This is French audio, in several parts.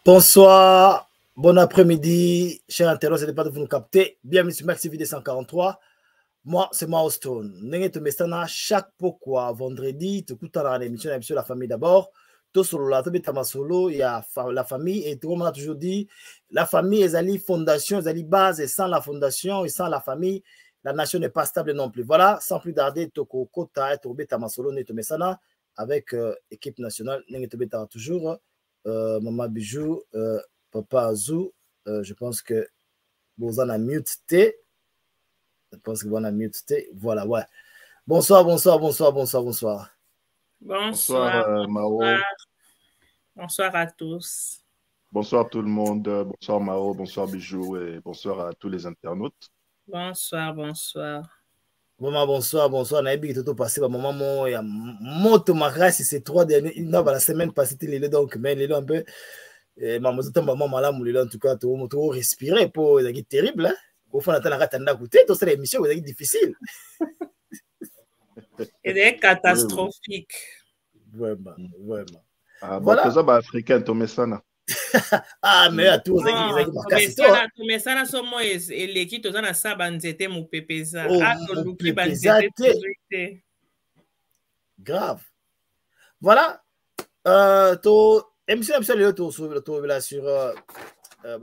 Bonsoir, bon après-midi, chers internautes, ce n'est pas de vous nous capter. Bienvenue sur Max TV 143. Moi, c'est Milestone. Nous sommes chaque pourquoi vendredi, tu écoutes dans l'émission La famille d'abord. Tout sur la table solo, il y a la famille et tout le monde a toujours dit la famille est la fondation, est la base et sans la fondation et sans la famille, la nation n'est pas stable non plus. Voilà, sans plus tarder, Toko Kota et Tobe Tamasolo Netomesana avec équipe nationale, Nengetobeta toujours. Maman Bijou, Papa Azou, je pense que vous en avez muté. Je pense que vous en avez muté. Voilà, ouais. Bonsoir. Bonsoir, Mao. Bonsoir à tous. Bonsoir tout le monde. Bonsoir Mao, bonsoir Bijou et bonsoir à tous les internautes. Bonsoir. Bonsoir. On a vu que tout passé. Maman, il y a moto grâce ces 3 derniers. Non, la semaine passée, il est donc, mais il est un peu. Maman, en tout cas, tout respirer pour c'est terrible. Hein? Au fond, on a écouté. Tout ça, l'émission, c'est difficile. C'est catastrophique. Vraiment. Ah, voilà. Bon, ça, africain, Tomé Sana. Ah, mais à tous, mais ça, c'est moi, et l'équipe, tout ça, ça, banzete, mon pépéza. Ah, ton grave. Voilà. Émission sur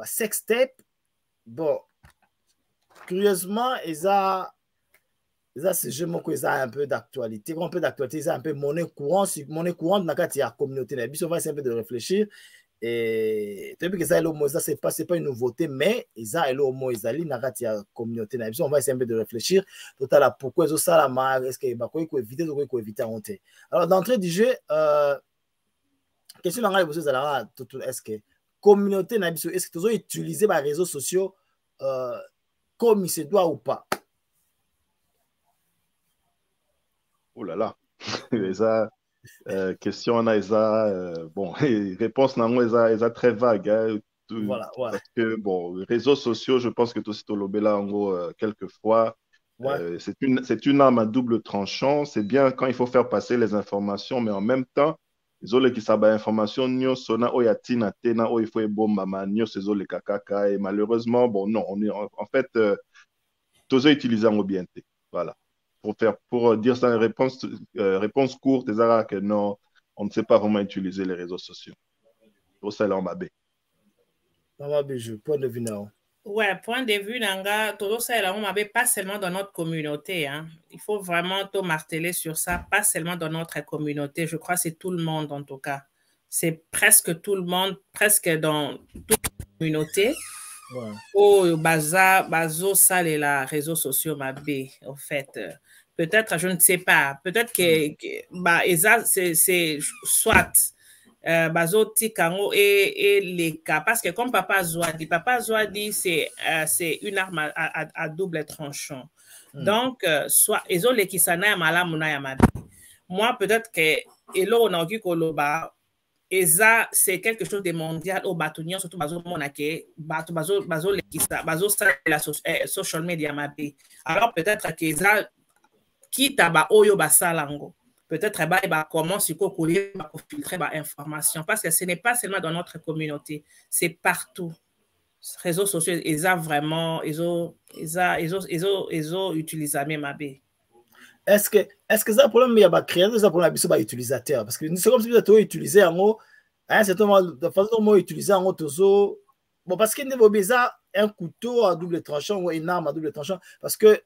sextape. Bon, curieusement, c'est juste que ça a un peu d'actualité. Ça a un peu monnaie courante dans la communauté. On va essayer un peu de réfléchir. Et tu que ça c'est pas une nouveauté, mais ça la communauté. On va essayer un peu de réfléchir. Total, pourquoi ça la marque? Est-ce qu'il faut éviter ou éviter à monter? Alors, d'entrée du jeu, question est-ce que communauté, est-ce que tu as utilisé les réseaux sociaux comme il se doit ou pas? Oh là là, ça, question on a bon, réponse est très vague. Hein, voilà, ouais. Parce que bon, les réseaux sociaux, je pense que tout c'est au lobela en gros quelquefois. Ouais. C'est une arme à double tranchant. C'est bien quand il faut faire passer les informations, mais en même temps, les autres qui savent information, nous sona oyatina tena o il faut bomba manio ces autres kakaka et malheureusement bon non, on est en fait tous utilisés en bien. Voilà. Pour dire ça, une réponse courte, que non, on ne sait pas vraiment utiliser les réseaux sociaux. Pour ça, là, on m'a bé. Point de vue, non. Ouais, point de vue, Nanga, tout ça, là, on m'a pas seulement dans notre communauté. Hein. Il faut vraiment tout marteler sur ça, pas seulement dans notre communauté. Je crois que c'est tout le monde, en tout cas. C'est presque tout le monde, presque dans toute la communauté. Ouais. Oh, bazo, ça, les réseaux sociaux, m'a bé, en fait. Peut-être, je ne sais pas. Peut-être que c'est soit bazo tikango et les cas. Parce que comme Papa Zoa dit, c'est une arme à double tranchant. Donc, soit, ezole qui s'en a malamuna yamabi. Moi, peut-être que, et là, on a vu koloba, et ça, c'est quelque chose de mondial au bâtonnier, surtout bazo monake, bazo ça la social media mabi. Alors, peut-être que ça, qui taba oyo basalango. Peut-être qu'il va commencer à filtrer l'information parce que ce n'est pas seulement dans notre communauté, c'est partout. Les réseaux sociaux, ils ont vraiment, ils ont utilisé même AB. Est-ce que ça problème il y a créé ça pour l'habitude utilisateur parce que c'est comme si vous avez utilisé en haut hein c'est de façon dont utiliser en haut toujours bon parce qu'il n'y a un couteau à double tranchant ou une arme à double tranchant parce que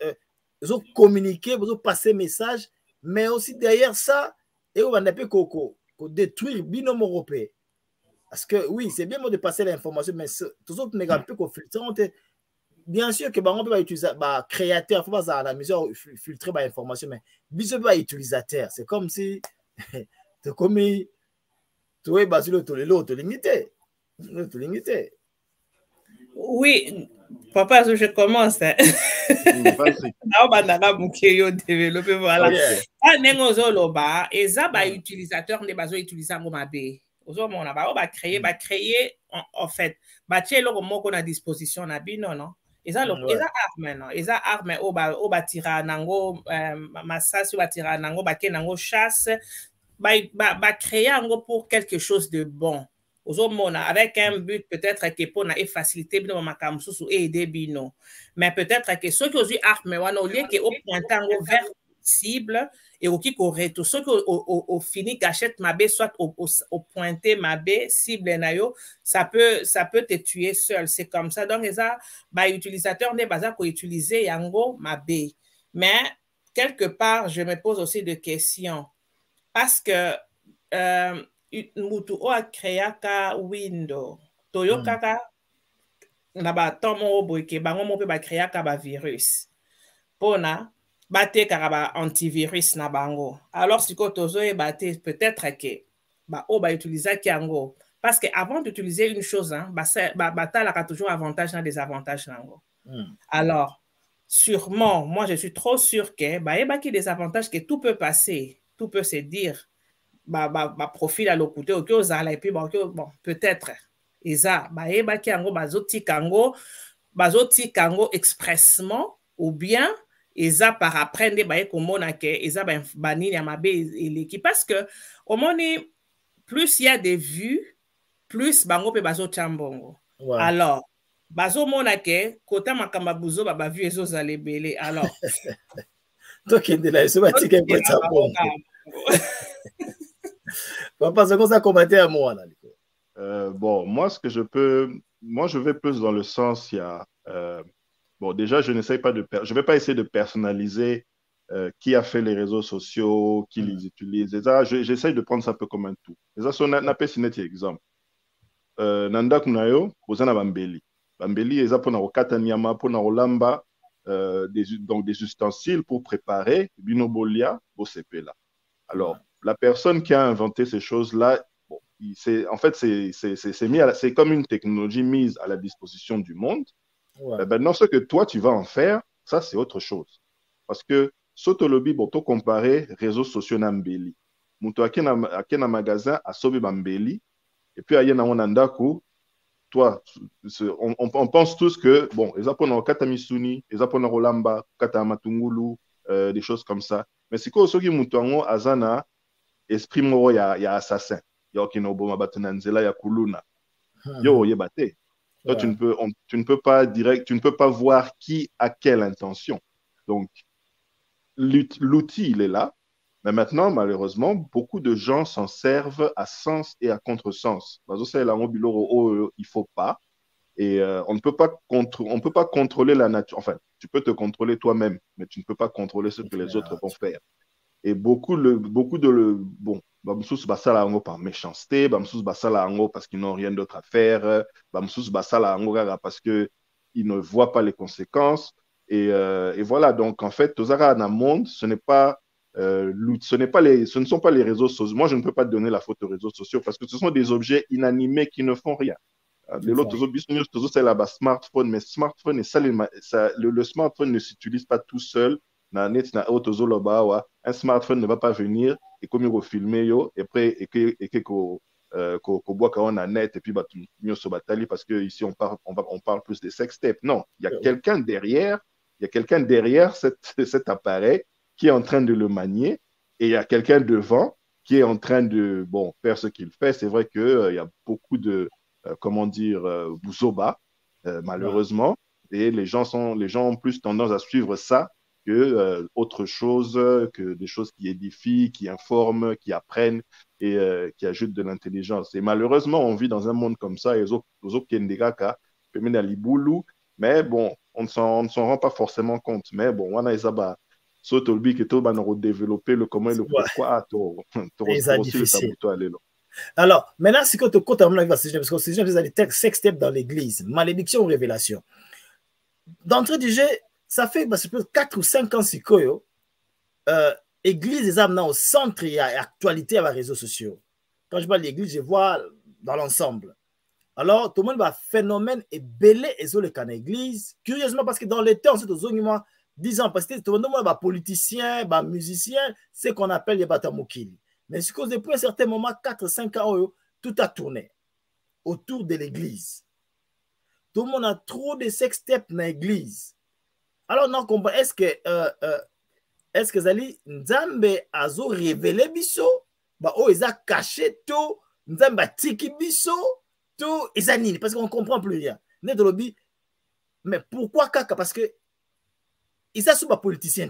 ils ont communiqué, ils ont passé message, mais aussi derrière ça, et on va détruire binôme européen. Parce que oui, c'est bien de passer l'information, mais tous autres n'est pas qu'on filtre. Bien sûr que on peut utiliser créateur, il faut pas à la mesure filtrer l'information, mais bisous pas utilisateur. C'est comme si tu comme tu es basé l'autre limité. Oui, papa, je commence. Voilà. Utilisateur ne pas utiliser on va créer en fait qu'on a disposition na bino non ils ont arme au batira nango massage batira nango ba kenango chasse ba créer pour quelque chose de bon avec un but peut-être que pour faciliter bino makamsusu et aider bino. Mais peut-être que ceux qui ont eu arme au lieu que au printemps vers cible et au qui correct ceux qui au fini gâchette mabe soit au pointé mabe cible nayo ça peut te tuer seul, c'est comme ça. Donc ça ba utilisateur ne baza ko utiliser yango mabe. Mais quelque part je me pose aussi des questions parce que mutu o a créé ka window toyo kaka na ba tomo boyke bango mo pe ba créé ka ba virus pona bate karaba antivirus na bango. Alors si ko tozo e bate peut-être que ba o ba utiliser kiango parce que avant d'utiliser une chose hein ba talaka toujours avantage na désavantage nango. Alors sûrement moi je suis trop sûr que ba e ba ki des avantages que tout peut passer, tout peut se dire profil à l'ocouté ok ozala et puis bon peut-être eza ba e ba ki yango bazoti kango expressement ou bien eza par après nde baye komona ke eza banini ya mabe eleki parce que au moni plus il y a des vues plus bango pe bazotia mbongo alors bazomona ke kota makamba buzo ba vue ezozala ebele alors tokendela eso batika ekota mbongo papa c'est comme ça commenter à moi là. Bon moi ce que je vais plus dans le sens il y a bon, déjà, je ne vais pas essayer de personnaliser qui a fait les réseaux sociaux, qui les utilise. J'essaie de prendre ça un peu comme un tout. Et ça, c'est un peu un exemple. Nanda kunayo, ozana bambeli. Bambeli, ils apprennent au katanyama, pour lamba, donc des ustensiles pour préparer binobolia, bosepela. Alors, la personne qui a inventé ces choses-là, bon, en fait, c'est comme une technologie mise à la disposition du monde. Maintenant, ce que toi, tu vas en faire, ça, c'est autre chose. Parce que, Sotolobi, bon, to comparer réseaux sociaux n'ambeli. Mouto akena magasin a sobi bambeli. Et puis, ayena onandaku, toi, on pense tous que, bon, ils apprennent au katamisuni, ils apprennent au lamba, katamatungulu, des choses comme ça. Mais c'est quoi, soki mouto azana, esprit moro ya assassin. Ya okinoboma batenanzela ya kuluna. Yo, yebate. Toi, tu ne peux pas voir qui a quelle intention. Donc, l'outil, il est là. Mais maintenant, malheureusement, beaucoup de gens s'en servent à sens et à contresens. Il ne faut pas. Et on ne peut pas contrôler la nature. Enfin, tu peux te contrôler toi-même, mais tu ne peux pas contrôler ce que les autres vont faire. Et beaucoup bon, bamsous basala ango par méchanceté, bamsous basala ango parce qu'ils n'ont rien d'autre à faire, bamsous basala ango parce que ils ne voient pas les conséquences. Et voilà, donc en fait, tozara na monde, ce ne sont pas les réseaux sociaux. Moi, je ne peux pas te donner la faute aux réseaux sociaux parce que ce sont des objets inanimés qui ne font rien. Smartphone, mais smartphone le smartphone ne s'utilise pas tout seul. Un smartphone ne va pas venir et comme il va filmer et après net et puis parce que ici on parle plus des sextapes. Non, il y a quelqu'un derrière cet appareil qui est en train de le manier et il y a quelqu'un devant qui est en train de faire ce qu'il fait. C'est vrai que il y a beaucoup de bousoba malheureusement et les gens ont plus tendance à suivre ça que autre chose, que des choses qui édifient, qui informent, qui apprennent et qui ajoutent de l'intelligence. Et malheureusement, on vit dans un monde comme ça, mais bon, on ne s'en rend pas forcément compte. Mais bon, on a développer le comment et le pourquoi. C'est difficile. Alors, maintenant, si tu comptes à mon avis, parce que c'est des sextapes dans l'église, malédiction ou révélation. D'entrée du jeu, ça fait 4 ou 5 ans si l'église des âmes au centre et à l'actualité à les réseaux sociaux. Quand je parle de l'église, je vois dans l'ensemble. Alors, tout le monde va phénomène et belé et sur le cas d'église. Curieusement, parce que dans les temps, c'est aux 10 ans, parce que tout le monde va politicien, va musicien, c'est ce qu'on appelle les batamokili. Mais c'est que depuis un certain moment, 4-5 ans, tout a tourné autour de l'église. Tout le monde a trop de sextapes dans l'église. Alors, non, est-ce que Zali Nzambe a révélé biso, ils ont caché tout, Nzamba tiki biso, tout ezanini, parce qu'on ne comprend plus rien. Né de lobby, mais pourquoi kaka? Parce que ils sont sous politicien,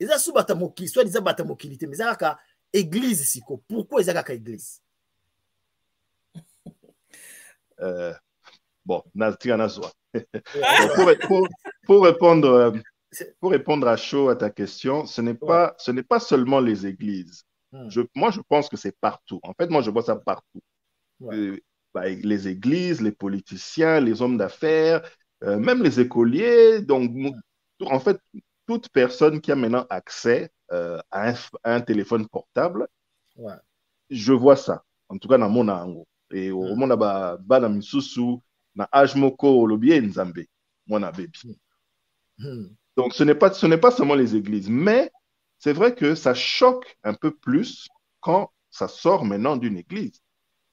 ils sont sous batamoki, soit disant batamokilité, mais ils sont église siko. Pourquoi ils sont église? Bon, pour répondre à chaud à ta question, ce n'est pas seulement les églises. Moi, je pense que c'est partout. En fait, moi, je vois ça partout. Les églises, les politiciens, les hommes d'affaires, même les écoliers. Donc, en fait, toute personne qui a maintenant accès à un téléphone portable, je vois ça. En tout cas, dans mon angle. Et au monde bana misusu na ajmoko lobie nzambe mona baby. Donc ce n'est pas seulement les églises, mais c'est vrai que ça choque un peu plus quand ça sort maintenant d'une église.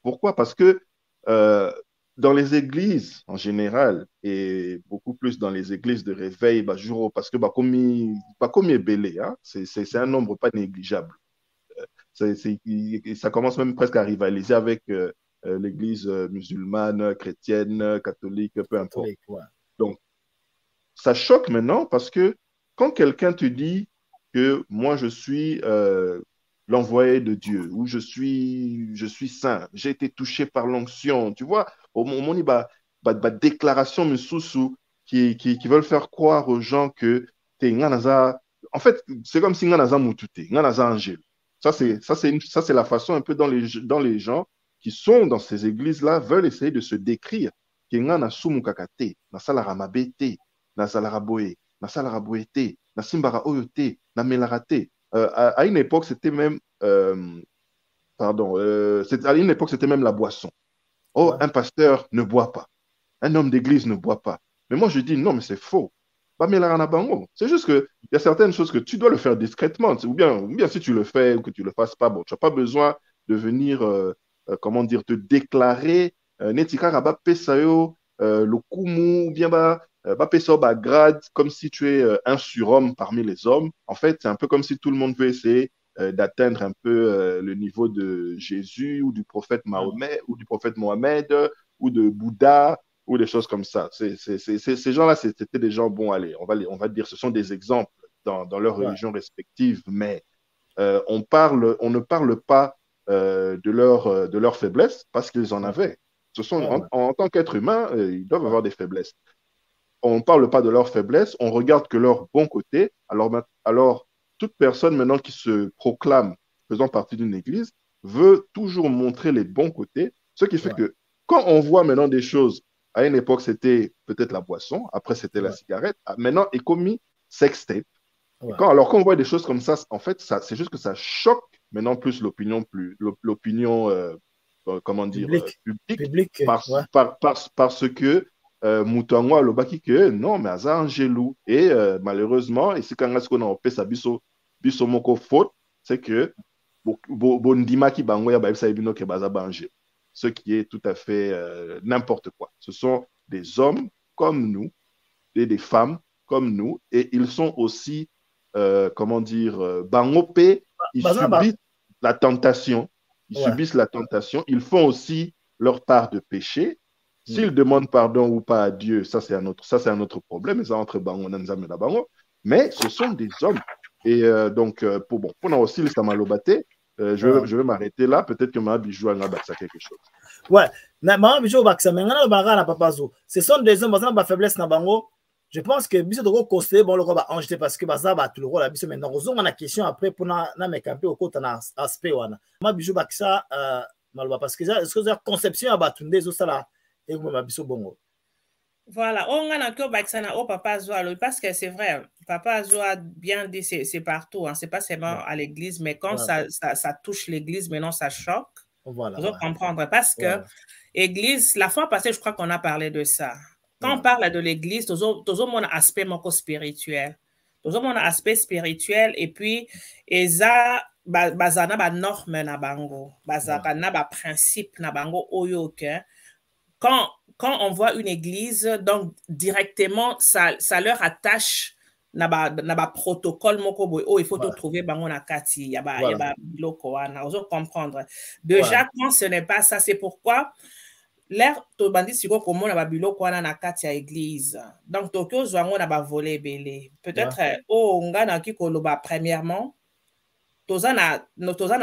Pourquoi? Parce que dans les églises en général et beaucoup plus dans les églises de réveil parce que comme belé, hein, c'est un nombre pas négligeable. Ça commence même presque à rivaliser avec l'église musulmane, chrétienne, catholique, peu importe. Donc, ça choque maintenant parce que quand quelqu'un te dit que moi, je suis l'envoyé de Dieu ou je suis saint, j'ai été touché par l'onction, tu vois, au moment où déclaration mususu qui veulent faire croire aux gens que en fait, c'est comme si nganaza mutute, nganaza angel. Ça, c'est la façon un peu dans les gens qui sont dans ces églises-là veulent essayer de se décrire. À une époque, c'était même à une époque, c'était même la boisson. Oh, un pasteur ne boit pas. Un homme d'église ne boit pas. Mais moi, je dis non, mais c'est faux. C'est juste qu'il y a certaines choses que tu dois le faire discrètement. Ou bien si tu le fais ou que tu ne le fasses pas, bon, tu n'as pas besoin de venir, comment dire, te déclarer. Le kumu, ou bien grade, comme si tu es un surhomme parmi les hommes. En fait, c'est un peu comme si tout le monde veut essayer d'atteindre un peu le niveau de Jésus ou du prophète Mahomet ou du prophète Mohamed ou de Bouddha ou des choses comme ça. Ces gens-là, c'était des gens, bon, allez, on va dire, ce sont des exemples dans leurs religions respectives, mais on ne parle pas de leur faiblesse parce qu'ils en avaient. Ce sont, en tant qu'être humain, ils doivent avoir des faiblesses. On ne parle pas de leurs faiblesses, on regarde que leur bon côté. Alors toute personne maintenant qui se proclame faisant partie d'une église veut toujours montrer les bons côtés, ce qui fait que quand on voit maintenant des choses, à une époque c'était peut-être la boisson, après c'était la cigarette, maintenant est commis sextape. Alors quand on voit des choses comme ça, en fait, c'est juste que ça choque maintenant plus l'opinion comment dire, publique parce que Moutango a l'obaki que non, mais ça angelou. Et malheureusement, ici, quand on a fait sa biso moko faute, c'est que bondima ki bango ya ba ibino ke baza bangé. Ce qui est tout à fait n'importe quoi. Ce sont des hommes comme nous et des femmes comme nous, et ils sont aussi, comment dire, bangopé, ils subissent la tentation. Ils subissent la tentation. Ils font aussi leur part de péché. S'ils demandent pardon ou pas à Dieu, ça c'est un autre problème. Et ça entre bango, mais ce sont des hommes. Et donc, pour aussi le Samalobate, je vais m'arrêter là. Peut-être que ma bijou a quelque chose. Ouais, ma bijou baksa, mais ce sont des hommes, par faiblesse na bango. Je pense que biso de conseiller bon le roi va enjeter parce que baza ba tout le rôle la biso maintenant on a question après pour na me camper au côté na aspect wana ma bijou baksa malba parce que est-ce que conception ba tunde zo sala et ma biso bongo. Voilà, on a que baksa na o papa Zoa parce que c'est vrai, papa Zoa bien dit c'est partout, hein, c'est pas seulement à l'église mais quand ça touche l'église maintenant ça choque. Voilà. Vous comprendre parce que église la fois passée je crois qu'on a parlé de ça. Quand on parle de l'église, tout le monde a un aspect spirituel. Tout le monde a un aspect spirituel et puis, ça, bazana ba norme na bango, bazana ba principe na bango oyo que quand on voit une église, donc directement, ça leur attache na ba protocole moko boy il faut trouver bango na kati ya ba biloko wana ozo comprendre déjà quand ce n'est pas ça c'est pourquoi l'air to bandi siko komona ba biloko wana na kati ya église donc tokyo zwango na ba voler belé peut-être ngana ki koloba premièrement tozana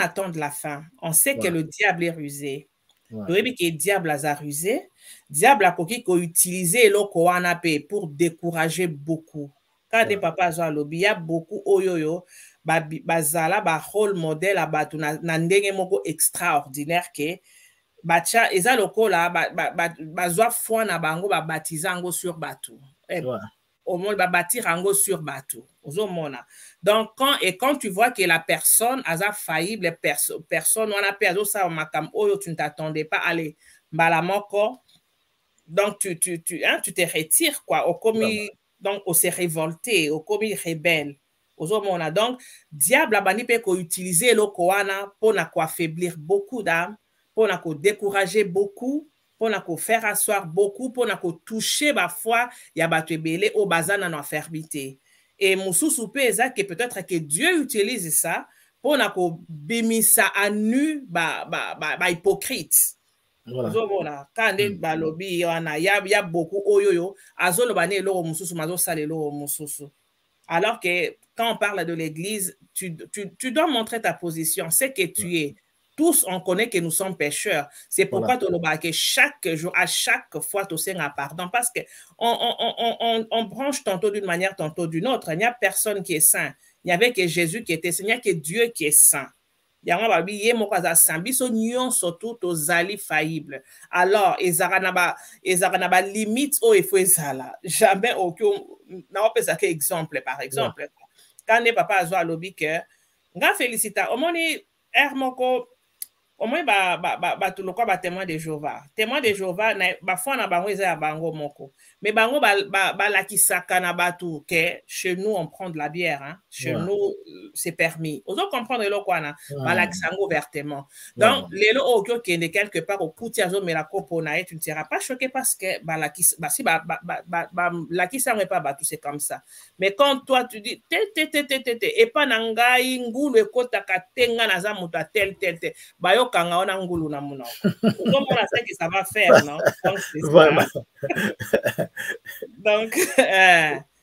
attendre la fin on sait que le diable est rusé toyebi que diable a rusé diable a koki ko utiliser eloko wana pe pour décourager beaucoup. Quand des papas ont lobby, il y a beaucoup oyoyo, bazala ba rôle modèle abatu na ndenge moko extraordinaire que bacha eza loko la bazwa foi na bango ba baptisango sur batu. Au moins ba bâtir ango sur batu. Ozomona. Donc quand tu vois que la personne a faillible personne on a perdu ça makam oyo tu ne t'attendais pas aller balamoko. Donc tu te retires quoi au commis donc on s'est révolté au commis rebelle ozomona donc diable a bani pe ko utiliser le koana pour na ko affaiblir beaucoup d'âmes pour na ko décourager beaucoup pour na ko faire asseoir beaucoup pour na ko toucher ba foi ya bato ebele au bazana na fermité et mususu pe eza que peut-être que Dieu utilise ça pour na ko bimisa à nu ba hypocrite. Voilà. Quand on balobi, il y a beaucoup oyoyo. Alors que quand on parle de l'église, tu dois montrer ta position. C'est que tu es. Tous, on connaît que nous sommes pécheurs. C'est pourquoi que chaque jour, à chaque fois, tu sais un pardon. Parce que on branche tantôt d'une manière, tantôt d'une autre. Il n'y a personne qui est saint. Il n'y avait que Jésus qui était saint. Il n'y a que Dieu qui est saint. Yango babi ye moko za sambiso nyonso tout ozali faillible alors ezara na ba limite o ifo ezala jamais aucun na opesa ke exemple par exemple quand les papa azwa lobi que nga félicita omoni moko omoni ba tout le quoi ba témoin de Jéhovah na ba foi na bango eza bango moko mais bango ba lakisaka na batu que chez nous on prend de la bière hein chez nous c'est permis on doit comprendre le quoi na ba lakisango ouvertement donc lelo okyo kende quelque part au kuti azo mela kopo na tu ne seras pas choqué parce que ba lakisango pas batu c'est comme ça mais quand toi tu dis et pas nangai ngulu ekota katenga na za muta tel bayo kanga ona ngulu na muna donc on sait que ça va faire non donc c'est voilà. Donc,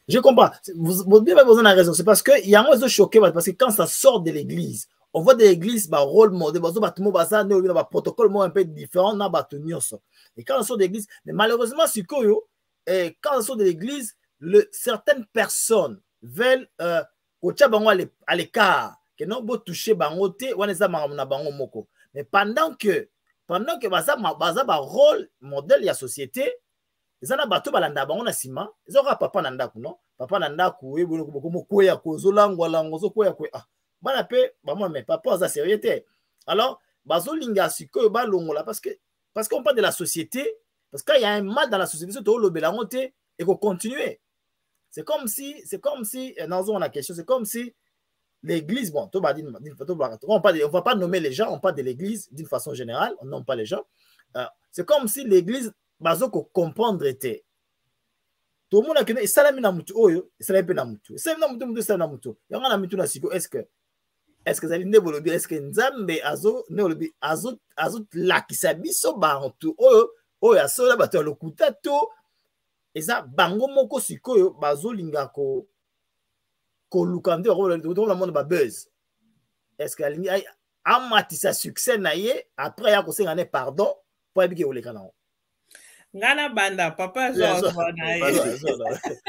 je comprends. Vous bien besoin de raison. C'est parce que il y a un peu choqué parce que quand ça sort de l'église, on voit de l'église par rôle modèle, par protocole un peu différent dans et quand on sort de l'église, mais malheureusement, c'est que quand on sort de l'église, certaines personnes veulent à l'écart, que non beau toucher bangote, on est na bango moko. Mais pendant que baza rôle modèle il y a société. Ezana bato balanda bango na sima ezoka papa na ndaku non papa na ndaku ebolo ko koya ko zolangwa lango zo koya ko bana pe ba moi mais papa za sérieux alors bazolinga siko ba longola parce qu'on parle de la société parce qu'il y a un mal dans la société to lo belangote et ko continuer c'est comme si dans on a question c'est comme si l'église bon to ba on va pas nommer les gens on parle de l'église d'une façon générale on nomme pas les gens c'est comme si l'église bazoko comprendre était tout le monde a que salami na mutu oyo salami na mutu salami na mutu yanga na mutu na siko est-ce que ça linde bolobi est-ce que nzambe azo ne bolobi azo lakisa biso bantu oyo asola bato lokuta to eza bango moko sikoyo bazolinga ko lukande ko la monde ba buzz est-ce que alingi amatisa succès na ye après ya ko senga pardon pour ebike oleka na ngana banda papa zo na ye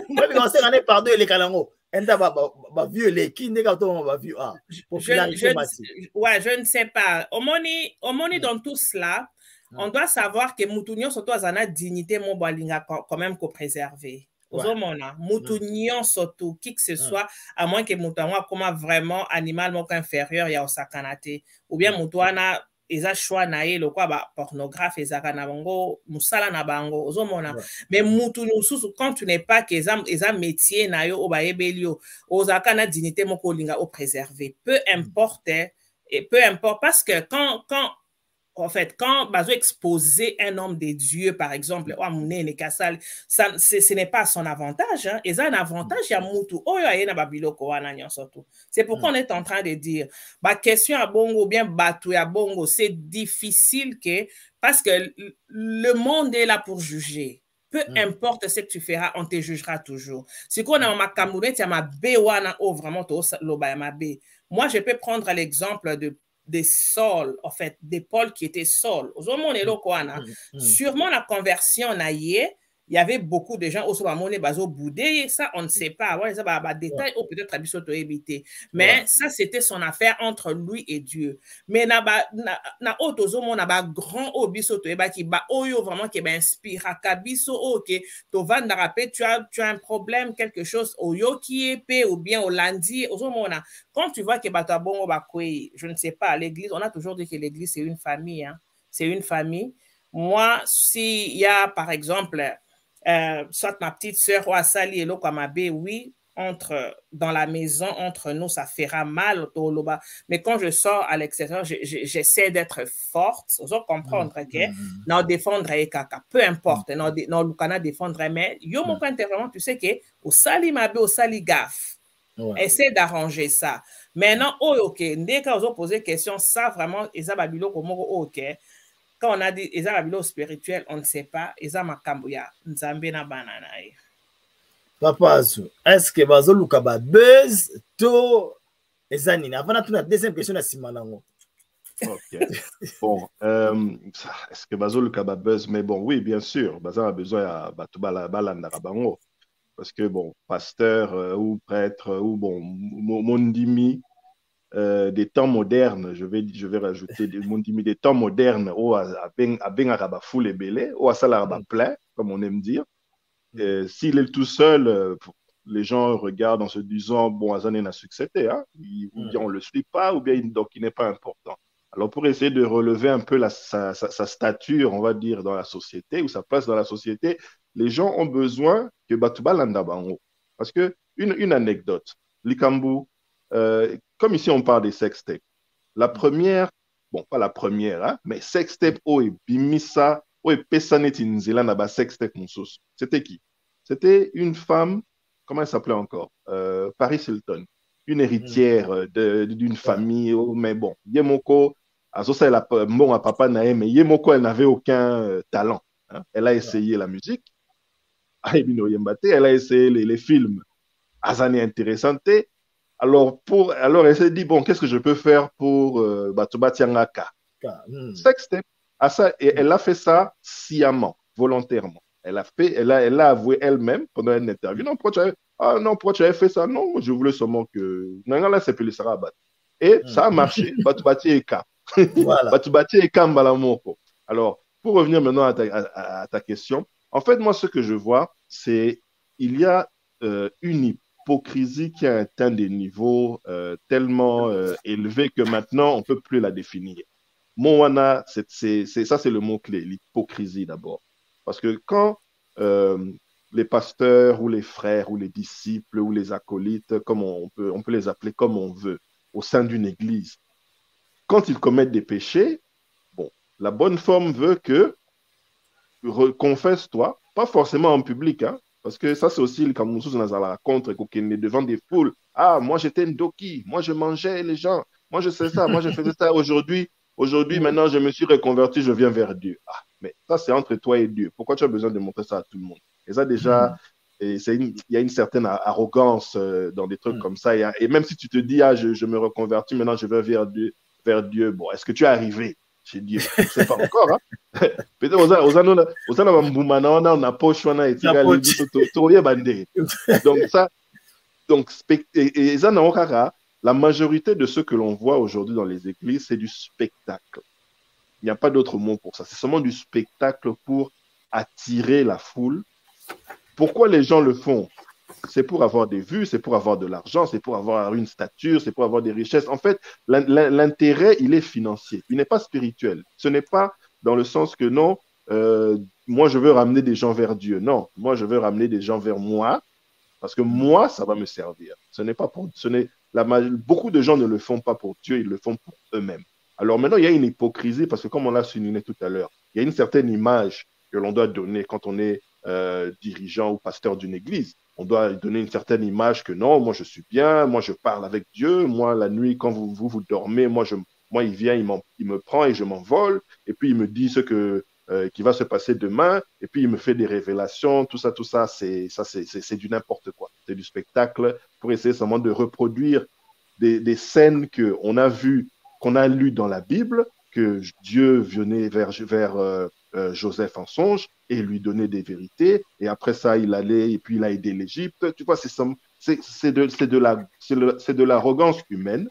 moi bi conseil ngane pardon les kalango enda ba vieux les qui ndeka to ba vieux je ne sais pas omoni dans tout cela on doit savoir que mutunyo surtout azana dignité mo balinga quand même ko préserver ozomona mutunyo surtout qui que ce soit à moins que mutanwa comme vraiment animal moko inférieur ya osakanate ou bien mutwana eza choix na ye lokwa ba pornographe ezaka na bango musala na bango ozomona mais mutu nususu quand tu n'es pas que eza métier na yo obayebelio ozaka na dignité moko linga o préserver peu importe parce que quand en fait, quand Bazo exposer un homme des dieux, par exemple, ce n'est pas son avantage. Hein. Et ça, un avantage, il y a Moutou. C'est pourquoi on est en train de dire, bah, question à Bongo, ou bien Batou à Bongo, c'est difficile parce que le monde est là pour juger. Peu importe ce que tu feras, on te jugera toujours. Si on a ma Camerounais, tu as ma Béwana, oh, vraiment, moi, je peux prendre l'exemple des sols, en fait, des pôles qui étaient sols. Sûrement, la conversion il y avait beaucoup de gens au Somamoné Bazo Boudé, ça on ne sait pas. Ouais, ça va détail ou peut-être Abisoto éviter. Mais ça c'était son affaire entre lui et Dieu. Mais na auto mon na ba grand Obisoto eba qui ba oyo vraiment qui inspire Kabiso OK, to van rapé tu as un problème quelque chose oyo qui est ou bien au lundi au mona. Quand tu vois que bata bongo ba kwe, je ne sais pas, l'église, on a toujours dit que l'église c'est une famille hein. C'est une famille. Moi, s'il y a par exemple soit ma petite sœur ou Asali et l'Okwamabe, oui, dans la maison, entre nous, ça fera mal. Mais quand je sors à l'extérieur, j'essaie d'être forte. Vous comprendre que non défendre kaka, peu importe, non Lucana défendre, mais yo mon point vraiment, tu sais que au Sali Mabe, au Sali Gaf, essaie d'arranger ça. Maintenant, ok, dès qu'on vous pose question, ça vraiment, Eza Babilo comme ok. Quand on a dit Eza Babilo spirituel, on ne sait pas. Eza Makambuya, Nzambe na banana. Papa, est-ce que Bazo Lukaba buzz to Eza Nina? Avant la deuxième question, la Simanango. Ok. Bon, est-ce que Bazo Lukaba buzz? Mais bon, oui, bien sûr. Bazo a besoin à Batubala Balandarabango. Parce que, bon, pasteur ou prêtre ou, bon, Mondimi, des temps modernes, je vais rajouter des temps modernes où à ben araba foule et belé, ou à salaraba plein, comme on aime dire. S'il est tout seul, les gens regardent en se disant bon, Azane n'a succédé, hein, ou bien on le suit pas, ou bien donc il n'est pas important. Alors pour essayer de relever un peu sa stature, on va dire, dans la société, ou sa place dans la société, les gens ont besoin que Batouba Landabango. Parce que une anecdote, Likambu, comme ici on parle des sextapes, la première, bon pas la première, hein, mais sextape et Bimisa, et Pesanet Inzela Naba sextape Moussos, c'était qui? C'était une femme, comment elle s'appelait encore? Paris Hilton, une héritière d'une famille, mais bon, Yemoko, elle a bon à papa Nae, mais Yemoko, elle n'avait aucun talent. Hein. Elle a essayé la musique, elle a essayé les films, Azane intéressante. Alors, elle s'est dit, bon, qu'est-ce que je peux faire pour Batouba Tiangaka? Sextape. Et elle a fait ça sciemment, volontairement. Elle a avoué elle-même pendant une interview. Non, pourquoi tu avais fait ça? Non, je voulais seulement que. Non, c'est plus le Sarabat. Et ça a marché. Batoubati et Ka. Batoubati et Ka Mbalamoko. Alors, pour revenir maintenant à ta question, en fait, moi, ce que je vois, c'est il y a une hypocrisie qui a atteint des niveaux tellement élevés que maintenant, on ne peut plus la définir. Moana, ça, c'est le mot-clé, l'hypocrisie d'abord. Parce que quand les pasteurs ou les frères ou les disciples ou les acolytes, comme on peut les appeler comme on veut, au sein d'une église, quand ils commettent des péchés, bon, la bonne forme veut que confesse-toi, pas forcément en public, hein, parce que ça c'est aussi le Kamoussous Nazala contre qu'on est devant des foules. Ah, moi j'étais un doki, moi je mangeais les gens, moi je sais ça, moi je faisais ça aujourd'hui. Aujourd'hui, maintenant, je me suis reconverti, je viens vers Dieu. Ah, mais ça, c'est entre toi et Dieu. Pourquoi tu as besoin de montrer ça à tout le monde? Et ça, déjà, il y a une certaine arrogance dans des trucs comme ça. Et même si tu te dis, ah, je me reconvertis, maintenant, je vais vers Dieu. Bon, est-ce que tu es arrivé chez Dieu? Je ne sais pas encore. Hein? Peut-être la majorité de ce que l'on voit aujourd'hui dans les églises, c'est du spectacle. Il n'y a pas d'autre mot pour ça. C'est seulement du spectacle pour attirer la foule. Pourquoi les gens le font? C'est pour avoir des vues, c'est pour avoir de l'argent, c'est pour avoir une stature, c'est pour avoir des richesses. En fait, l'intérêt, il est financier. Il n'est pas spirituel. Ce n'est pas dans le sens que non, moi, je veux ramener des gens vers Dieu. Non, moi, je veux ramener des gens vers moi parce que moi, ça va me servir. Ce n'est pas pour... Beaucoup de gens ne le font pas pour Dieu, ils le font pour eux-mêmes. Alors maintenant, il y a une hypocrisie parce que comme on l'a souligné tout à l'heure, il y a une certaine image que l'on doit donner quand on est dirigeant ou pasteur d'une église. On doit donner une certaine image que non, moi je suis bien, moi je parle avec Dieu, moi la nuit quand vous dormez, moi il vient, il me prend et je m'envole, et puis il me dit ce qui va se passer demain, et puis il me fait des révélations, tout ça, c'est du n'importe quoi. C'est du spectacle pour essayer seulement de reproduire des scènes qu'on a vues, qu'on a lues dans la Bible, que Dieu venait vers Joseph en songe et lui donnait des vérités, et après ça, il allait, et puis il a aidé l'Égypte. Tu vois, c'est de l'arrogance humaine,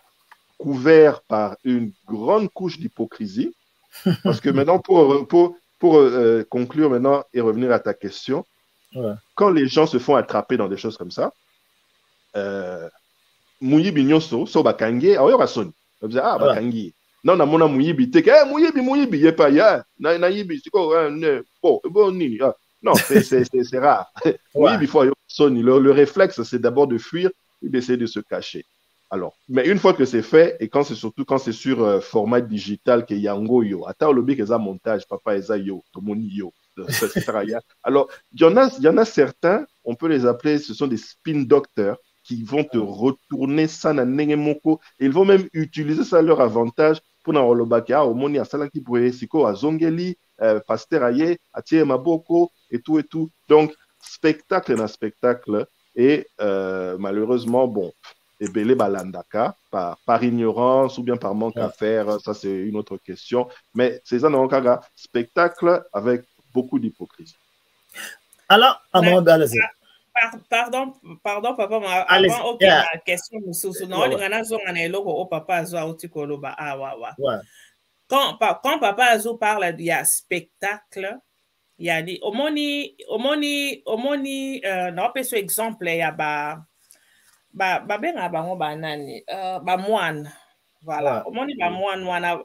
couvert par une grande couche d'hypocrisie, parce que maintenant, pour conclure maintenant et revenir à ta question, quand les gens se font attraper dans des choses comme ça, Muyibi nyonso, so bakangi, ayo basoni. Bakangi. Non, na mona Muyibi, teke, Muyibi, yepa, ya, na yibi, siko, bon, nini, non, c'est rare. Muyibi, faut ayo basoni. Le réflexe, c'est d'abord de fuir et d'essayer de se cacher. Alors, mais une fois que c'est fait, et surtout quand c'est sur format digital, que yango yo, ata olobi que ça montage, papa eza yo, tomoni yo. Alors, il y en a certains, on peut les appeler, ce sont des spin docteurs qui vont te retourner ça na nengemoko, et ils vont même utiliser ça à leur avantage pour na olobaki, omoni asala ki poye siko azongeli, pasteur aye, atie maboko, et tout. Donc, spectacle na spectacle, et malheureusement, bon, et belé balandaka, par ignorance ou bien par manque à faire, ça c'est une autre question. Mais c'est ça, non, spectacle avec beaucoup d'hypocrisie. Alors, pardon, papa, avant aucune question, quand papa Azou parle de spectacle, il y a dit, omoni, non, pas exemple, il y a benga bango banani moine, voilà, omoni moine wana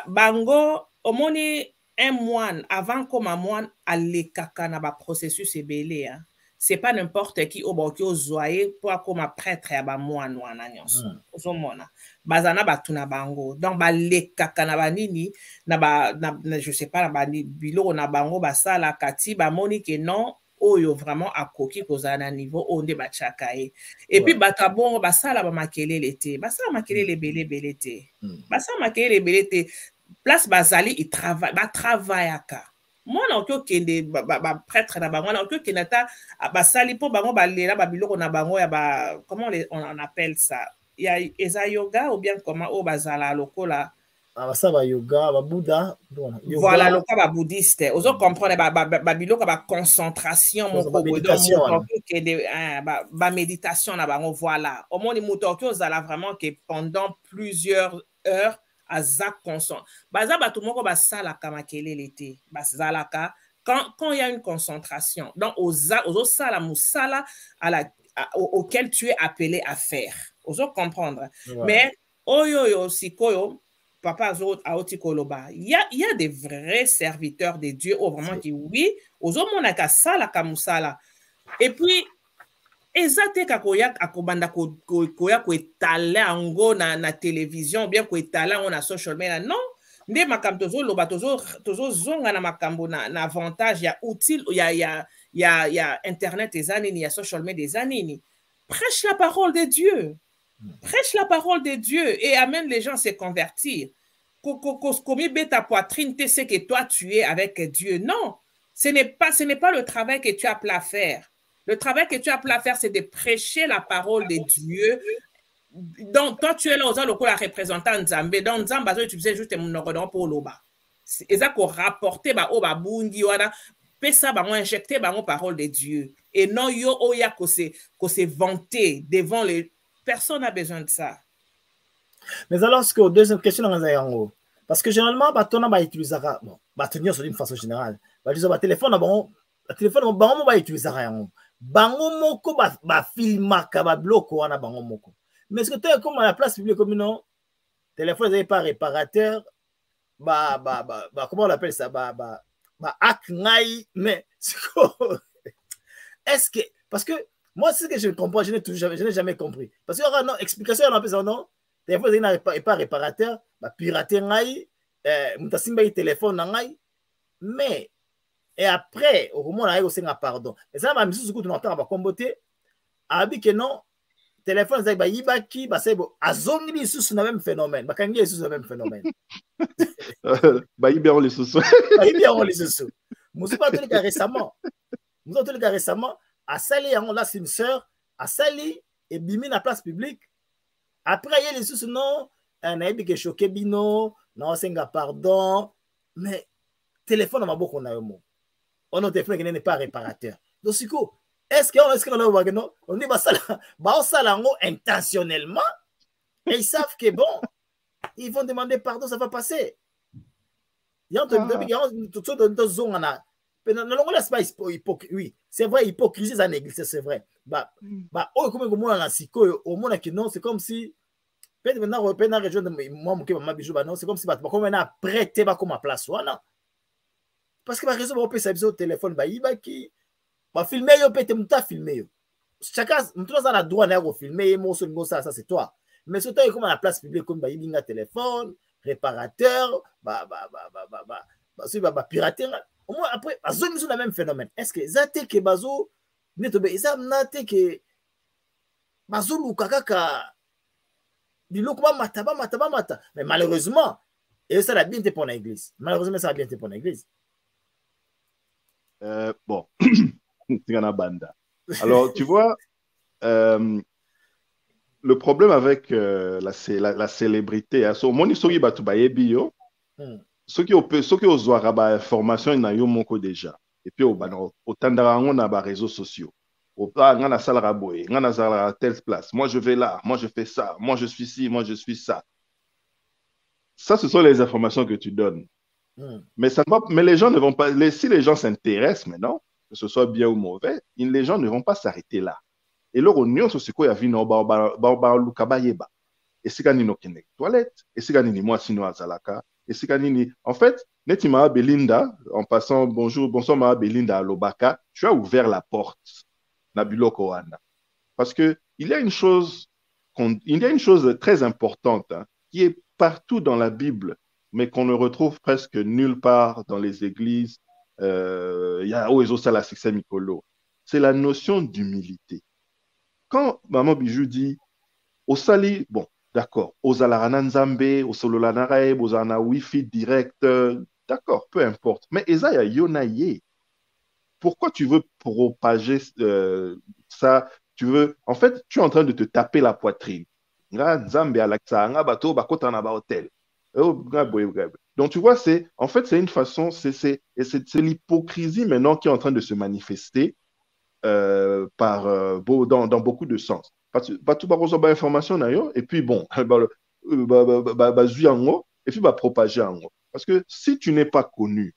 bango omoni un moine avant comme un moine alekaka na ba processus ebele, hein. C'est pas n'importe qui au boki ozoye pour comme prêtre ya ba moine wana nyonso ozomona bazana batuna bango donc balekaka na banini na je sais pas na ba biloko na bango basala kati ba moni que non oyo vraiment akoki kozala na niveau onde bachaka ye et puis batabongo basala ba makelele te basala makelele belé te basala makelele belé te place bazali il travaillaka mona okyo kende ba prêtre na bango na okyo kende ta basali po bango balela ba biloko na bango ya ba comment on appelle ça il y a eza yoga ou bien comment o bazala lokola ça va yoga, ba Bouddha, voilà le cas bouddhiste. Oso comprendre ba biloko ba concentration mon ko ba méditation na bango voilà. Au moins moto ki ozala vraiment que pendant plusieurs heures aza conscient. Baza ba tout moko ba sala kamakelele te. Bazalaka quand il y a une concentration. Donc ozo sala musala auquel tu es appelé à faire. Oso comprendre. Mais oyo sikoyo papa il y a des vrais serviteurs de Dieu vraiment qui oui ozomonaka sala kamusala et puis ezate kakoya akobanda koya ko etala ango na télévision bien ko etala on na social media non nde makambo tozoloba tozozonga na makambo na avantage ya utile ya internet ezanini ya social media ezanini prêche la parole de Dieu. Prêche la parole de Dieu et amène les gens à se convertir. Comme ta poitrine, tu sais que toi tu es avec Dieu. Non, ce n'est pas le travail que tu as appelé à faire. Le travail que tu as appelé à faire, c'est de prêcher la parole de Dieu. Donc, toi, tu es là aux gens, la représentant Nzambé. Donc, Nzambé, tu faisais juste mon ordre pour l'oba. C'est ça qu'on rapportait, oba bungi, wana, ça, injecter, parole de Dieu. Et non, yo, oya, qu'on se vanter devant les. Personne n'a besoin de ça. Mais alors, ce que deuxième question, parce que généralement, on va utiliser tenir sur une façon générale. Le téléphone, on va utiliser bango moko ba filmaka ba bloko wana bango moko. Mais est-ce que tu es comme à la place publique comme non? Téléphone n'est pas réparateur, comment on appelle ça? Hack ngai, mais est-ce que parce que moi, c'est ce que je comprends, je n'ai jamais compris. Parce qu'il y aura une explication, on appelle ça, non? téléphone n'est pas réparateur, bah pirater ngai, mutasimba yi téléphone ngai, mais et après au moment là il pardon. Et ça m'a mis sous coup de entendre ba comboter, abi que non téléphone za ba yibaki ba c'est bon azongi sous le même phénomène, ba kangi sous le même phénomène. Bah il bien les sous. Bah il bien les sous. Moussa tout le cas récemment. Moussa tout le cas récemment à Sali on là c'est une sœur à Sali et bimi na place publique. Après il y a les sous non, un aïe qui choqué bino, non c'est un pardon, mais téléphone ma beaucoup na yomo. On a téléphone qui n'est pas réparateur. Donc c'est quoi? Est-ce qu'on dit bah ça intentionnellement et ils savent que bon ils vont demander pardon, ça va passer. Il y a tout ça dans zone là. Oui, c'est vrai, hypocrisie ça n'existe, c'est vrai. Bah oh comme on a au monde qui non, c'est comme si peut-être maintenant région de moi mon bijou bah non, c'est comme si comme on a prêté bah comme à place voilà. Parce que par raison on peut s'amuser au téléphone bah il va qui bah filmer yo peut-être muta filmer. Chacun tout ça a droit à filmer moi ça c'est toi. Mais surtout comme à la place publique comme bah il a téléphone, réparateur, pirater. Au moins après bazo nous le même phénomène. Est-ce que ça te que bazo neto be ça nate que bazo lukaka biloko ba mata. Mais malheureusement et ça a bien été pour l'église. Malheureusement ça a bien été pour l'église. Bon, alors tu vois, le problème avec la célébrité, hein, so, moni soki batu bayebi yo, soki ozwaka ba information na yo moko déjà, et puis otandaka yango na ba réseaux sociaux. Nga na salaka boye, nga na salaka telle place, moi je vais là, moi je fais ça, moi je suis ci, moi je suis ça. Ça, ce sont les informations que tu donnes. Mais, mais les gens ne vont pas, si les gens s'intéressent maintenant, que ce soit bien ou mauvais, les gens ne vont pas s'arrêter là. Et leur union, c'est quoi? Il y a vu Lukabayeba. Et c'est quand il y a une toilette, et c'est quand il y a moi sino azalaka, et c'est quand il y a. En fait, Netima Belinda, en passant bonsoir Ma Belinda à Lobaka, tu as ouvert la porte, Nabulo Koana. Parce que il y a une chose très importante hein, qui est partout dans la Bible, mais qu'on ne retrouve presque nulle part dans les églises. C'est la notion d'humilité. Quand Maman Bijou dit Osali, bon, d'accord, Osalarana Nzambe, Osololanaraeb, Osana Wi-Fi direct, d'accord, peu importe. Mais Ezaya Yonaye, pourquoi tu veux propager ça? En fait, tu es en train de te taper la poitrine. Nzambe Alaksa, Ngabato, Bakota Naba Hotel. Donc, tu vois, en fait, c'est une façon, c'est l'hypocrisie maintenant qui est en train de se manifester dans beaucoup de sens. Pas tout recevoir information, et puis bon, et puis propager en haut. Parce que si tu n'es pas connu,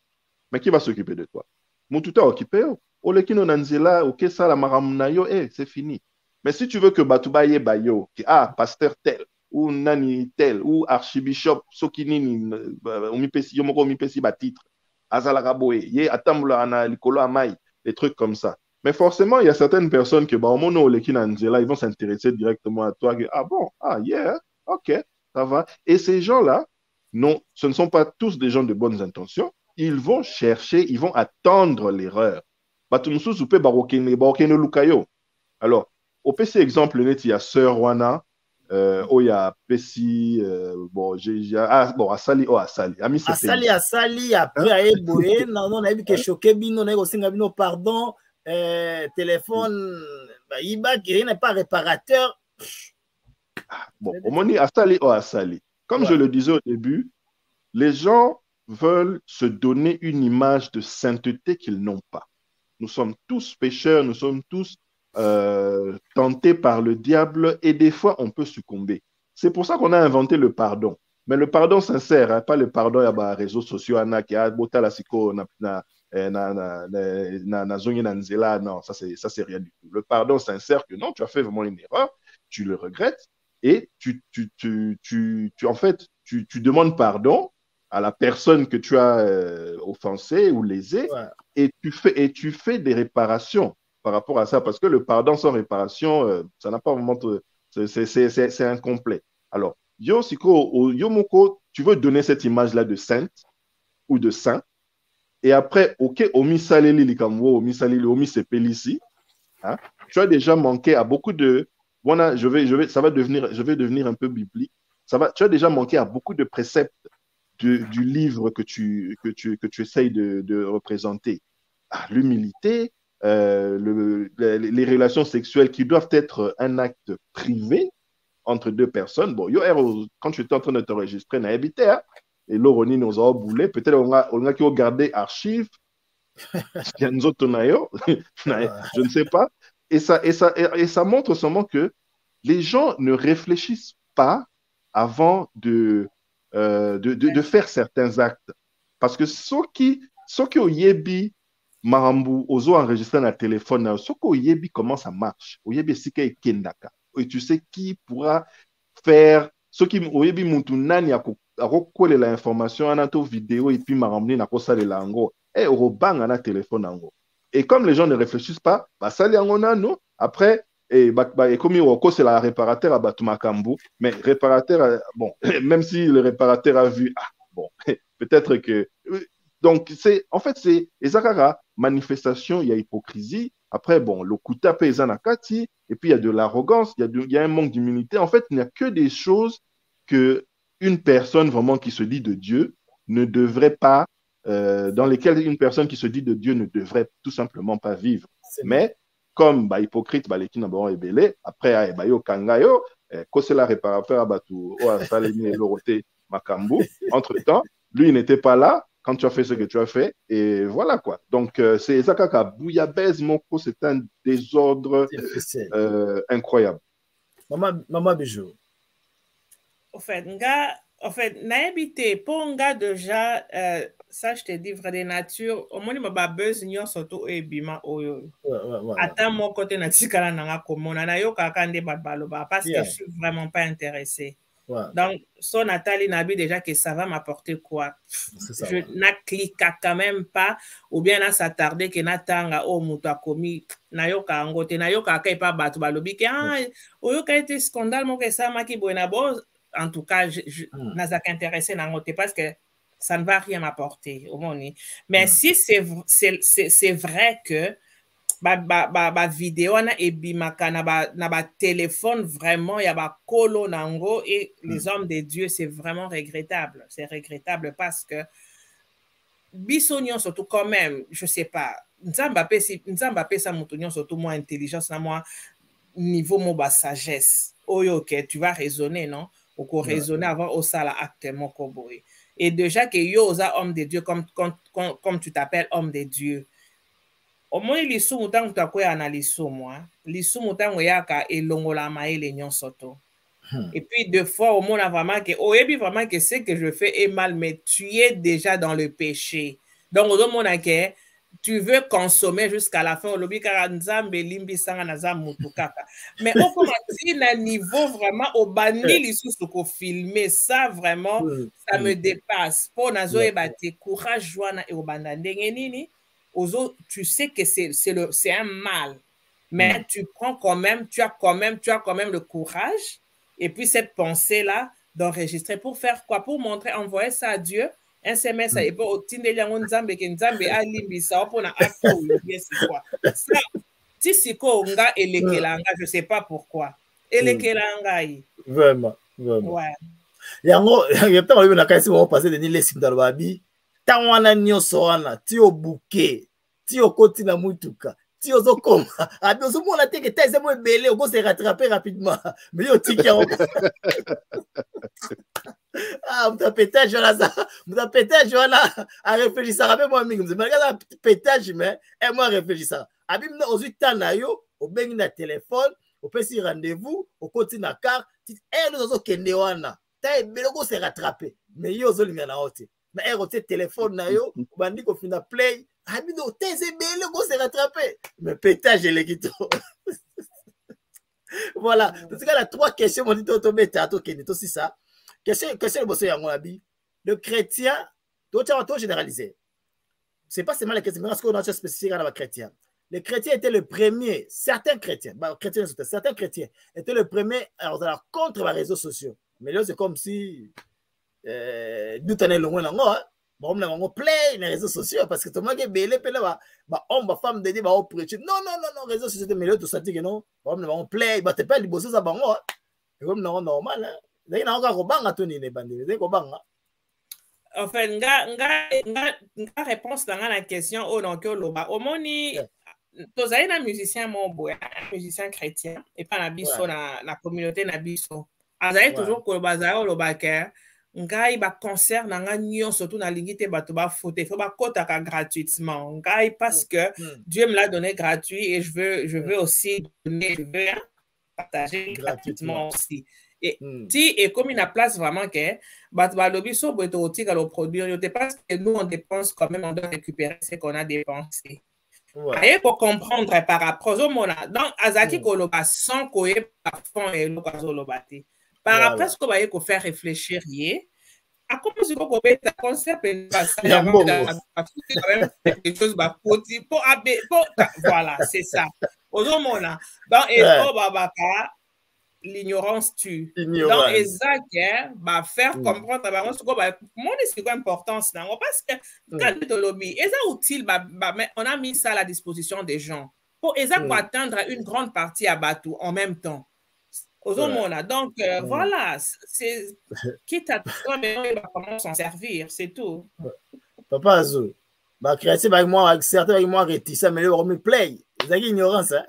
mais qui va s'occuper de toi? Moututa occupé, Olekino Nanzela, ok, ça, la maramunayo, c'est fini. Mais si tu veux que Batubaye Bayo, pasteur tel, ou nani tel, ou archibishop, Sokinini, Yomoko Mipesi Batitre, Azalaraboe, Ye Atambula Ana Likolo Amai, des trucs comme ça. Mais forcément, il y a certaines personnes qui, ils vont s'intéresser directement à toi. Ah bon, ah yeah, ok, ça va. Et ces gens-là, non, ce ne sont pas tous des gens de bonnes intentions. Ils vont chercher, ils vont attendre l'erreur. Alors, au PC exemple, il y a Sœur Wana, il y a Pessi, Asali, Asali, après, on a vu que choqué, on a aussi pardon, téléphone, il n'est pas réparateur. Bon, on dit Asali. Comme je le disais au début, les gens veulent se donner une image de sainteté qu'ils n'ont pas. Nous sommes tous pécheurs, nous sommes tous tentés par le diable et des fois on peut succomber. C'est pour ça qu'on a inventé le pardon. Mais le pardon sincère, hein, pas le pardon à les réseaux sociaux, non, ça c'est rien du tout. Le pardon sincère que non, tu as fait vraiment une erreur, tu le regrettes et en fait, tu demandes pardon à la personne que tu as offensée ou lésée, ouais. et tu fais des réparations par rapport à ça, parce que le pardon sans réparation, ça n'a pas vraiment... C'est incomplet. Alors, yo, siko, yo, moko, tu veux donner cette image-là de sainte ou de saint, et après, ok, omi saleli likamwo, omi saleli, omi sepelisi, hein, tu as déjà manqué à beaucoup de, voilà, je vais, ça va devenir, je vais devenir un peu biblique, tu as déjà manqué à beaucoup de préceptes du livre que tu essayes de représenter. Ah, l'humilité, les relations sexuelles qui doivent être un acte privé entre deux personnes. Bon, quand tu étais en train de t'enregistrer, on a habité, hein, et l'oroni nous a boulé. Peut-être on a qui regardé archives. Je ne sais pas. Et ça montre seulement que les gens ne réfléchissent pas avant de faire certains actes. Parce que ceux qui ont yebi marambu, ozo enregistré dans le téléphone, ceux qui ont yebi comment ça marche, oyebi sika ekendaka. Et tu sais qui pourra faire, ceux qui ont yebi mutunani a recoller l'information en auto vidéo et puis marambu na kosa le lango. Et robang na téléphone ango. Et comme les gens ne réfléchissent pas, bah ça les angonano. Après, et comme c'est la réparateur à Batumakambu, mais réparateur, bon, même si le réparateur a vu, ah, bon, peut-être que. Donc, en fait, c'est Ezakara, manifestation, il y a hypocrisie. Après, bon, le kuta paysanakati, et puis il y a de l'arrogance, il y a un manque d'humilité. En fait, il n'y a que des choses que une personne vraiment qui se dit de Dieu ne devrait pas, dans lesquelles une personne qui se dit de Dieu ne devrait tout simplement pas vivre. Mais, comme hypocrite, les qui n'ont pas belé, après, yo kangayo, c'est la réparateur à Batu, Salemi et Loroté Makambu. Entre-temps, lui, il n'était pas là quand tu as fait ce que tu as fait, et voilà quoi. Donc, c'est Zakaka Bouyabez Moko, c'est un désordre incroyable. Maman Bijou. En fait, naïbité, pour un gars déjà, ça je te dis, vrai de nature, au moins il m'a buzz nyon surtout et bima oyo. Attends mon côté natikala nanga komona na yo kakande baloba parce que je suis vraiment pas intéressé. Donc, son Nathalie Nabi déjà que ça va m'apporter quoi? Je n'a clique quand même pas, ou bien n'a s'attarder que natanga o muto a commis na yo ka ngote na yo ka kai pas batu balobi que ah oyo ka été scandale mon que ça maki buena bo. En tout cas, n'a pas intéressé dans ngote parce que ça ne va rien m'apporter au monde. Mais si c'est vrai que ba vidéo na ebimaka na ba téléphone vraiment il y a ba kolo nango et les hommes de Dieu c'est vraiment regrettable. C'est regrettable parce que bisognon surtout quand même, je sais pas. Nzamba pe sa mutonyon surtout moi intelligence na moi niveau mo ba sagesse. Oyo OK, tu vas raisonner non? Ou qu'on raisonner avant au sala actuellement koboy. Et déjà que yo osa homme de Dieu comme tu t'appelles homme de Dieu. Au moins lisu mutangu takoya na lisu moi lisu mutangu yaka elongola maele nyonsoto. Et puis deux fois au moins vraiment que oyebi vraiment que ce que je fais est mal mais tu es déjà dans le péché. Donc au moins que tu veux consommer jusqu'à la fin au lobby car nzambe limbi sanga na za mutu kaka. Mais au commencer na niveau vraiment au bandi lisu soko filmer ça vraiment ça me dépasse. Pour nazo ebate courage joana e obanda ndenge nini. Tu sais que c'est un mal, mais tu prends quand même, tu as quand même le courage et puis cette pensée-là d'enregistrer pour faire quoi? Pour montrer, envoyer ça à Dieu, un SMS et pour obtenir nzambe que nzambe a limbisa pour na acte ou c'est quoi? Ça, si c'est quoi nga elekelanga, je sais pas pourquoi. Elekelanga yi. Vraiment. Ouais. Yango, il y a peut-être na kasi on passer de ni les dans le babi. Tawana nyonso wana ti obuke ti okoti na mutuka ti ozokoma abi ozomona te que teze mo ebele oko se rattraper rapidement mais yo tiki ya ah muta pétage wana a réfléchir ça rappelle moi mingi mais regarde pétage mais et moi réfléchir abi mna ozui tana yo obengi na téléphone opesi rendez-vous okoti na car ti nous ozokende wana ta ebele oko se rattraper mais yo ozolinga na hote. Mais elle a téléphone na yo, bandi ko fina play, habino teze bele ko se rattraper. Mais pétage les guito. Voilà, en tout cas la trois questions mon dit to beta to keni to si ça. Question le bosso yango abi. Le chrétien, to généraliser. C'est pas seulement les chrétiens, mais parce qu'on a spécifié dans les chrétiens. Les chrétiens étaient le premier, certains chrétiens étaient le premier alors contre les réseaux sociaux. Mais là, c'est comme si nous tenons le moins là, bon, on play les réseaux sociaux parce que tout le monde est belé, puis là, homme, femme, dédié, on prêche. Non, réseaux sociaux, mais tout ça, dit que non, on play, tu peux bosser ça, c'est comme normal. D'ailleurs, on a encore bang tout les bandits, c'est bang. Enfin, nga réponse dans la question au nom que l'oba. Au moni, tu as un musicien un musicien chrétien, et pas la biso la communauté na biso. Azaï toujours que le bazar au baker. Ngai ba concert na nga nyon surtout na lingité bato ba foté faut ba kotaka gratuitement ngai parce que Dieu me l'a donné gratuit et je veux aussi donner, je veux partager gratuitement aussi. Et si et comme il a place vraiment que bato ba lobi so boto otika le produire yo te parce que nous on dépense quand même on doit récupérer ce qu'on a dépensé. Et pour comprendre par rapport au mona donc azaki koloba sans koye par fond et lo kazolobati. Par après, ce qu'on va faire réfléchir, à comment tu peux couper ta concept et quelque chose voilà, c'est ça. Au moment-là, dans l'ignorance tue. Dans Isaac, va faire comprendre c'est quoi l'importance parce que quand tu lobby, utile, on a mis ça à la disposition des gens pour atteindre une grande partie à Batou en même temps. Donc, voilà, c'est quitte à toi, mais on va comment s'en servir, c'est tout. Papa Azou, créatif avec moi, certain avec moi, réticent, mais on me play. C'est ignorance, hein?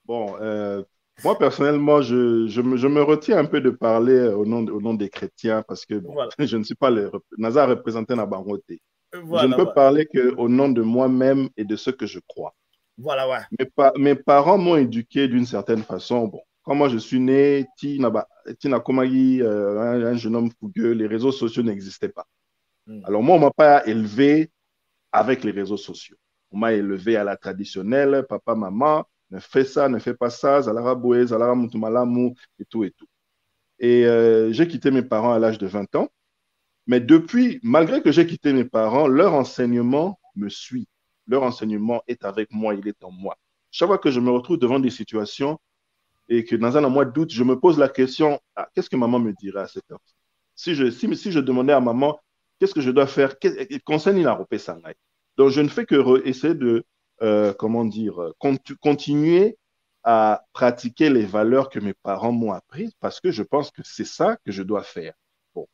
Bon, moi, personnellement, je me retiens un peu de parler au nom des chrétiens parce que je ne suis pas Nazar représenté dans Bangoté. Je ne peux parler qu'au nom de moi-même et de ce que je crois. Voilà, ouais. Mes parents m'ont éduqué d'une certaine façon. Bon, quand moi je suis né, Tina Komagi, un jeune homme fougueux, les réseaux sociaux n'existaient pas. Alors moi, on ne m'a pas élevé avec les réseaux sociaux. On m'a élevé à la traditionnelle, papa, maman, ne fais ça, ne fais pas ça, Zalara Boué, Zalara Moutumalamu, et tout et tout. Et j'ai quitté mes parents à l'âge de 20 ans. Mais depuis, malgré que j'ai quitté mes parents, leur enseignement me suit. Leur enseignement est avec moi, il est en moi. Chaque fois que je me retrouve devant des situations et que dans un mois d'août, je me pose la question, qu'est-ce que maman me dirait à cette heure? Si je demandais à maman, qu'est-ce que je dois faire? Conseil la repé sangai. Donc, je ne fais que essayer de, continuer à pratiquer les valeurs que mes parents m'ont apprises parce que je pense que c'est ça que je dois faire. Bon,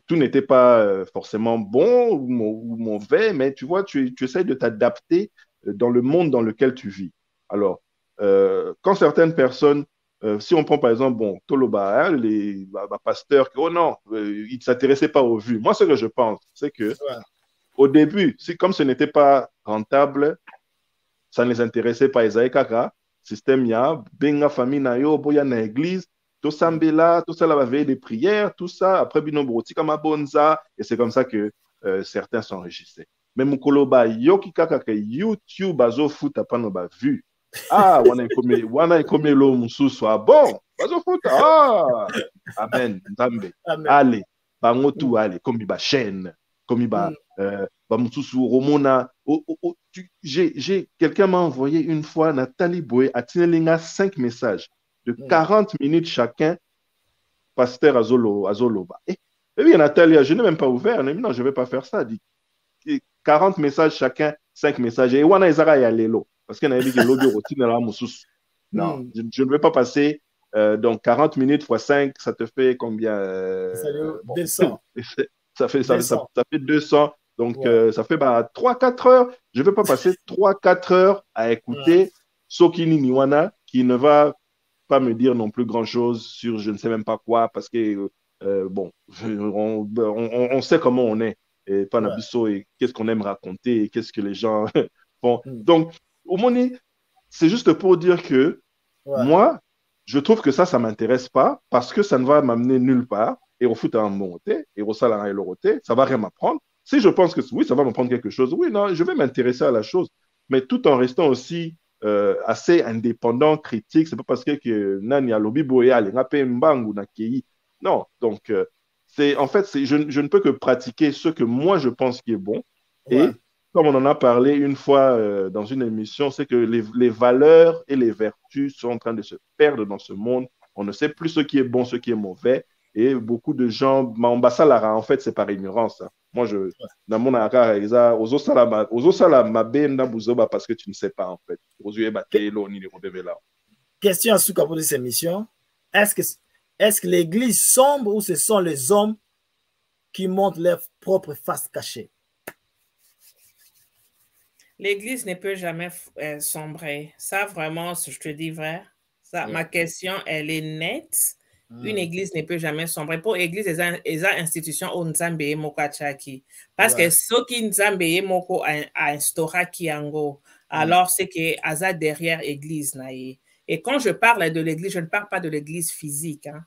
tout n'était pas forcément bon ou mauvais, mais tu vois, tu essaies de t'adapter dans le monde dans lequel tu vis. Alors, quand certaines personnes, si on prend par exemple, bon, Toloba, les pasteurs, oh non, ils ne s'intéressaient pas aux vues. Moi, ce que je pense, c'est que au début, comme ce n'était pas rentable, ça ne les intéressait pas. Isaïe Kaka, système ya, benga famille na yo, boya na église, tout ça va veiller des prières, tout ça, après Binobroti kama bonza, et c'est comme ça que certains s'enrichissaient. Mais Mukoloba, yo ki kaka ke YouTube bazo foot apano ba vu. Wana ikome lo mususu, bon, bazo foot, amen, nzambe, allez, bangotu, allez, komi ba chaîne, komi ba mususu, romona, quelqu'un m'a envoyé une fois, Nathalie Boé, a tiré 5 messages de 40 minutes chacun, pasteur Azoloba. Et bien, Nathalie, je n'ai même pas ouvert. Non, je ne vais pas faire ça. 40 messages chacun, 5 messages. Et Wana Ezara ya Lelo. Parce qu'il y a dit que l'audio routine là, non, je ne vais pas passer. Donc, 40 minutes x 5, ça te fait combien 200. Ça fait 200. Donc, ça fait 3-4 heures. Je ne vais pas passer 3-4 heures à écouter Sokini Niwana qui ne va pas me dire non plus grand-chose sur je ne sais même pas quoi parce que, bon, on sait comment on est. Et Panabiso, et qu'est-ce qu'on aime raconter et qu'est-ce que les gens font. Donc, au moins, c'est juste pour dire que moi, je trouve que ça ne m'intéresse pas parce que ça ne va m'amener nulle part. Et au foot à un monté, et au salaire et l'oroté, ça ne va rien m'apprendre. Si je pense que oui, ça va m'apprendre quelque chose, oui, non, je vais m'intéresser à la chose, mais tout en restant aussi assez indépendant, critique. C'est pas parce que Nani a lobby boya, les rapé mbang ou nakei. Non, donc en fait, je ne peux que pratiquer ce que moi je pense qui est bon. Et comme on en a parlé une fois dans une émission, c'est que les valeurs et les vertus sont en train de se perdre dans ce monde On ne sait plus ce qui est bon, ce qui est mauvais. Et beaucoup de gens, en fait, c'est par ignorance. Hein. Moi, dans mon accord, parce que tu ne sais pas, en fait. Question à Souka pour cette émission. Est-ce que l'église sombre ou ce sont les hommes qui montrent leur propre face cachée? L'église ne peut jamais sombrer. Ça, vraiment, je te dis vrai. Ça, ma question, elle est nette. Une église ne peut jamais sombrer. Pour l'église, les institutions au Nzambe moko achaki. Parce que ce qui Nzambe moko a instauré Kiango, alors c'est que Aza derrière l'église naïe. Et quand je parle de l'église, je ne parle pas de l'église physique. Hein.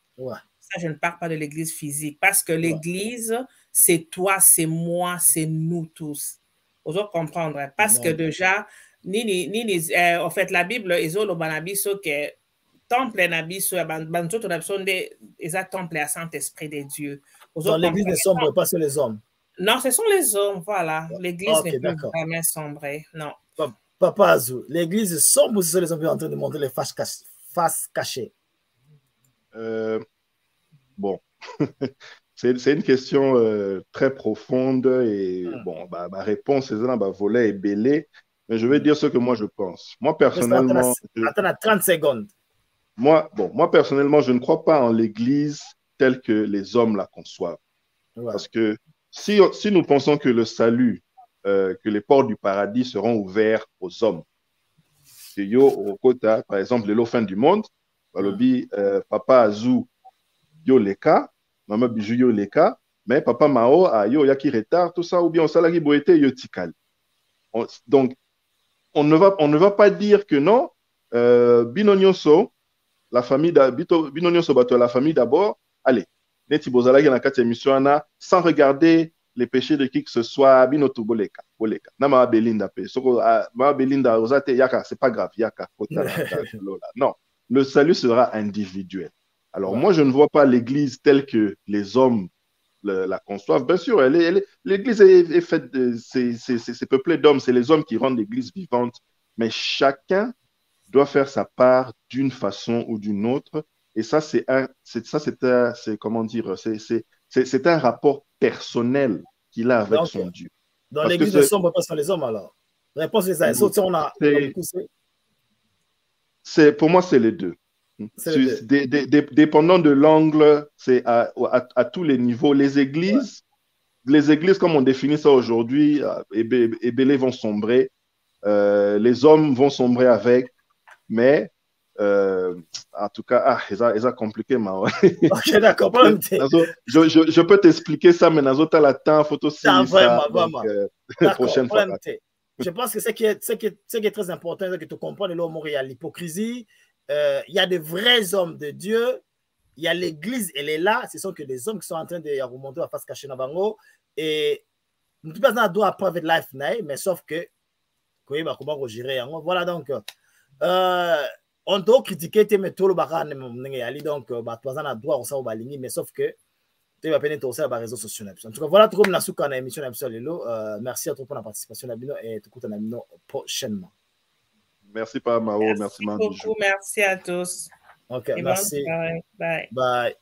Ça, je ne parle pas de l'église physique. Parce que l'église, c'est toi, c'est moi, c'est nous tous. Vous devez comprendre. Parce que déjà, en fait, la Bible, ils ont le que temple nabiso, banzoto nabiso des temple à Saint-Esprit de Dieu. Dans l'église ne sombre pas sur les hommes. Non, ce sont les hommes, voilà. L'église ne peut jamais sombrer, non. Papa Azou, l'église sombre ou ce sont les hommes qui sont en train de montrer les faces cachées? Bon, c'est une question très profonde et bon, ma réponse est volet et belé, mais je vais dire ce que moi je pense. Moi, personnellement... Attends, 30 secondes. Moi, personnellement, je ne crois pas en l'église telle que les hommes la conçoivent. Parce que si nous pensons que le salut, que les portes du paradis seront ouverts aux hommes, que yo au kota, par exemple, le fin du monde, papa Azou yo leka, maman bijou yo leka, mais papa Mao a yo yaki retard, tout ça, ou bien on salari boete yo tikal. Donc, on ne va pas dire que non, binonyoso, la famille d'abord, allez, sans regarder les péchés de qui que ce soit, binoto boleka, boleka. Nama belinda pe, soko ma belinda ozate yaka, c'est pas grave, yaka. Non, le salut sera individuel. Alors moi je ne vois pas l'église telle que les hommes la conçoivent. Bien sûr, l'église est faite de, c'est peuplé d'hommes, c'est les hommes qui rendent l'église vivante, mais chacun doit faire sa part d'une façon ou d'une autre. Et ça, c'est comment dire, c'est un rapport personnel qu'il a avec son Dieu. Dans l'église ne sombre pas sur les hommes, alors. Réponse est ça. Pour moi, c'est les deux. Dépendant de l'angle, c'est à tous les niveaux. Les églises, comme on définit ça aujourd'hui, les vont sombrer. Les hommes vont sombrer avec. Mais, en tout cas, ils ont compliqué. Ok, d'accord. Je peux t'expliquer ça, mais dans la temps, photo prochaine fois. Je pense que ce qui est très important, c'est que tu comprennes l'hypocrisie. Il y a de vrais hommes de Dieu. Il y a l'église, elle est là. Ce sont que des hommes qui sont en train de remonter la face cachée dans Bango. Et nous ne pouvons pas avoir private life, mais sauf que, comment gérer. Voilà donc. On doit critiquer mais tout le baran donc on droit mais sauf que tu vas peine aussi les réseaux sociaux. En tout cas voilà tout comme la souka na émission merci à toi pour la participation et tout prochainement. Merci pas Mao, merci beaucoup, merci à tous. OK, merci. Bye. Bye.